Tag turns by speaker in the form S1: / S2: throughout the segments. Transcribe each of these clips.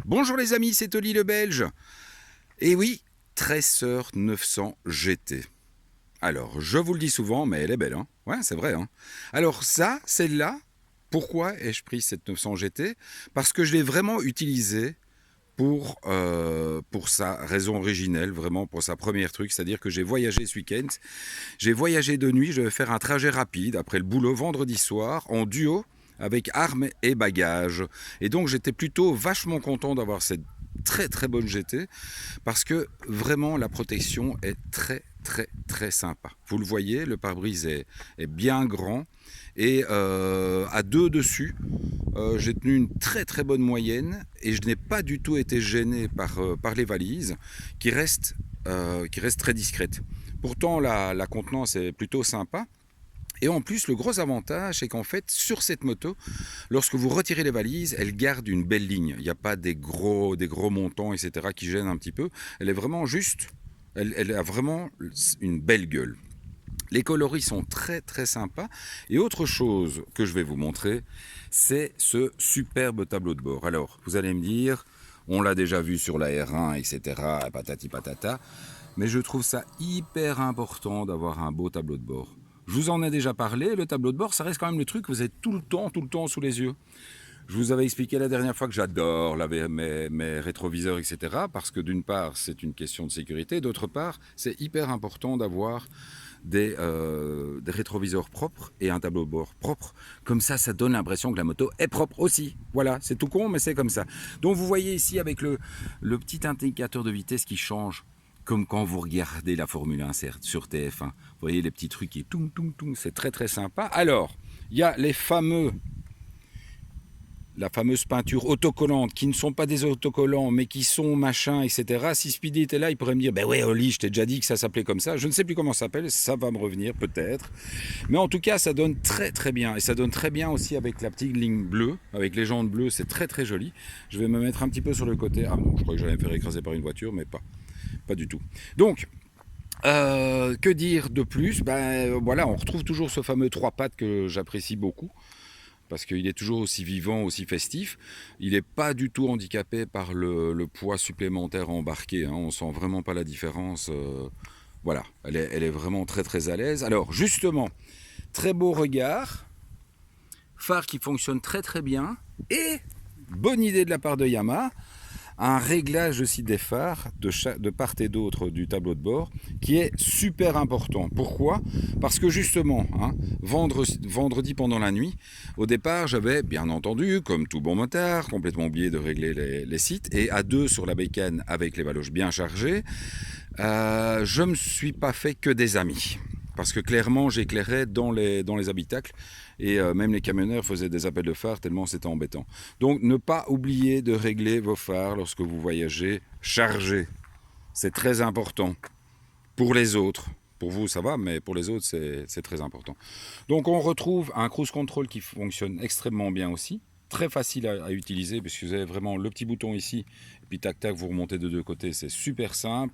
S1: Bonjour les amis, c'est Oli le Belge. Et oui, Tracer 900 GT. Alors, je vous le dis souvent, mais elle est belle, hein. Ouais, c'est vrai, hein. Alors ça, celle-là, pourquoi ai-je pris cette 900 GT? Parce que je l'ai vraiment utilisée pour sa raison originelle, vraiment pour sa première truc, c'est-à-dire que j'ai voyagé ce week-end, j'ai voyagé de nuit, je vais faire un trajet rapide après le boulot vendredi soir en duo avec armes et bagages. Et donc j'étais plutôt vachement content d'avoir cette très très bonne GT parce que vraiment la protection est très sympa. Vous le voyez, le pare-brise est bien grand et à deux dessus, j'ai tenu une très bonne moyenne et je n'ai pas du tout été gêné par les valises qui restent très discrètes. Pourtant la contenance est plutôt sympa. Et en plus, le gros avantage, c'est qu'en fait, sur cette moto, lorsque vous retirez les valises, elle garde une belle ligne. Il n'y a pas des gros montants, etc., qui gênent un petit peu. Elle est vraiment juste, elle a vraiment une belle gueule. Les coloris sont très sympas. Et autre chose que je vais vous montrer, c'est ce superbe tableau de bord. Alors, vous allez me dire, on l'a déjà vu sur la R1, etc., patati patata, mais je trouve ça hyper important d'avoir un beau tableau de bord. Je vous en ai déjà parlé, le tableau de bord, ça reste quand même le truc que vous avez tout le temps sous les yeux. Je vous avais expliqué la dernière fois que j'adore laver mes rétroviseurs, etc. Parce que d'une part, c'est une question de sécurité. D'autre part, c'est hyper important d'avoir des rétroviseurs propres et un tableau de bord propre. Comme ça donne l'impression que la moto est propre aussi. Voilà, c'est tout con, mais c'est comme ça. Donc vous voyez ici avec le petit indicateur de vitesse qui change, comme quand vous regardez la Formule 1 sur TF1. Vous voyez les petits trucs qui toum, c'est très sympa. Alors, il y a la fameuse peinture autocollante, qui ne sont pas des autocollants, mais qui sont machin, etc. Si Speedy était là, il pourrait me dire, ben ouais, Oli, je t'ai déjà dit que ça s'appelait comme ça. Je ne sais plus comment ça s'appelle, ça va me revenir peut-être. Mais en tout cas, ça donne très bien. Et ça donne très bien aussi avec la petite ligne bleue, avec les jantes bleues, c'est très joli. Je vais me mettre un petit peu sur le côté. Ah non, je crois que j'allais me faire écraser par une voiture, mais pas du tout. Donc, que dire de plus? Ben voilà, on retrouve toujours ce fameux trois pattes que j'apprécie beaucoup parce qu'il est toujours aussi vivant, aussi festif. Il n'est pas du tout handicapé par le poids supplémentaire embarqué, hein. On ne sent vraiment pas la différence. Voilà, elle est vraiment très à l'aise. Alors justement, très beau regard, phare qui fonctionne très bien, et bonne idée de la part de Yamaha, un réglage aussi des phares de part et d'autre du tableau de bord qui est super important. Pourquoi? Parce que justement, hein, vendredi pendant la nuit, au départ, j'avais bien entendu, comme tout bon motard, complètement oublié de régler les sites, et à deux sur la bécane avec les baloches bien chargées, je ne me suis pas fait que des amis. Parce que clairement, j'éclairais dans les habitacles et même les camionneurs faisaient des appels de phare tellement c'était embêtant. Donc, ne pas oublier de régler vos phares lorsque vous voyagez chargés. C'est très important. Pour les autres. Pour vous, ça va, mais pour les autres, c'est très important. Donc, on retrouve un cruise control qui fonctionne extrêmement bien aussi. Très facile à utiliser puisque vous avez vraiment le petit bouton ici. Et puis, tac, vous remontez de deux côtés. C'est super simple.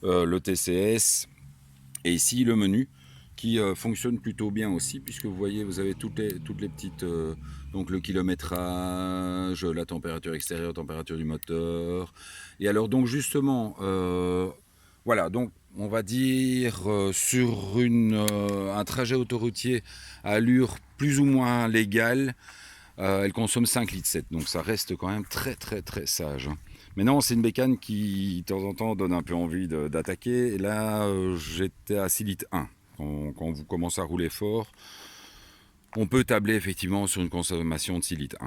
S1: Le TCS. Et ici, le menu qui fonctionne plutôt bien aussi, puisque vous voyez, vous avez toutes les petites... donc le kilométrage, la température extérieure, température du moteur. Et alors, donc justement, voilà, donc on va dire sur un trajet autoroutier à allure plus ou moins légale, elle consomme 5,7 litres. Donc ça reste quand même très sage, hein. Mais non, c'est une bécane qui, de temps en temps, donne un peu envie d'attaquer. Et là, j'étais à 6,1 litres. Quand vous commencez à rouler fort, on peut tabler effectivement sur une consommation de 6,1 litres.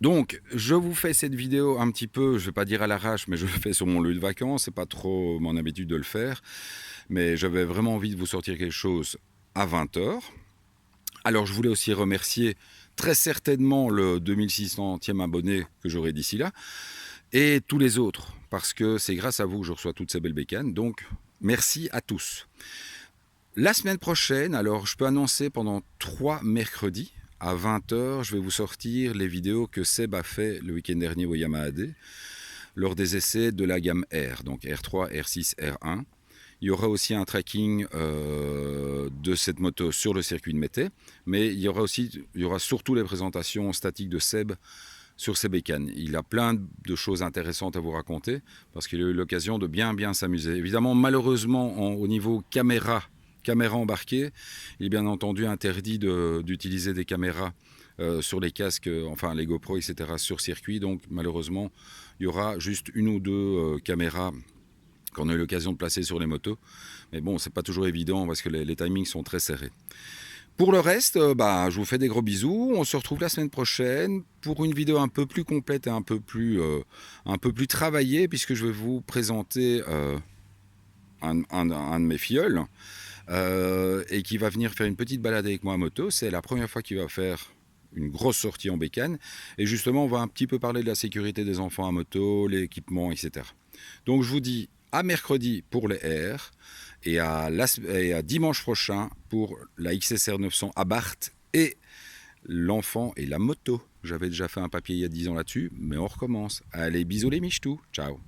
S1: Donc, je vous fais cette vidéo un petit peu, je ne vais pas dire à l'arrache, mais je le fais sur mon lieu de vacances. C'est pas trop mon habitude de le faire. Mais j'avais vraiment envie de vous sortir quelque chose à 20h. Alors, je voulais aussi remercier très certainement le 2600e abonné que j'aurai d'ici là. Et tous les autres, parce que c'est grâce à vous que je reçois toutes ces belles bécanes. Donc, merci à tous. La semaine prochaine, alors je peux annoncer pendant 3 mercredis, à 20h, je vais vous sortir les vidéos que Seb a fait le week-end dernier au Yamaha D, lors des essais de la gamme R, donc R3, R6, R1. Il y aura aussi un tracking de cette moto sur le circuit de Mété, mais il y aura surtout les présentations statiques de Seb sur ses bécanes. Il a plein de choses intéressantes à vous raconter parce qu'il a eu l'occasion de bien s'amuser. Évidemment, malheureusement, au niveau caméra embarquée, il est bien entendu interdit d'utiliser des caméras sur les casques, enfin les GoPro, etc. sur circuit. Donc malheureusement, il y aura juste une ou deux caméras qu'on a eu l'occasion de placer sur les motos. Mais bon, c'est pas toujours évident parce que les timings sont très serrés. Pour le reste, je vous fais des gros bisous. On se retrouve la semaine prochaine pour une vidéo un peu plus complète et un peu plus travaillée, puisque je vais vous présenter un de mes filleuls et qui va venir faire une petite balade avec moi à moto. C'est la première fois qu'il va faire une grosse sortie en bécane. Et justement, on va un petit peu parler de la sécurité des enfants à moto, l'équipement, etc. Donc je vous dis à mercredi pour les R et à dimanche prochain pour la XSR 900 Abarth et l'enfant et la moto. J'avais déjà fait un papier il y a 10 ans là-dessus, mais on recommence. Allez, bisous les michetous, ciao.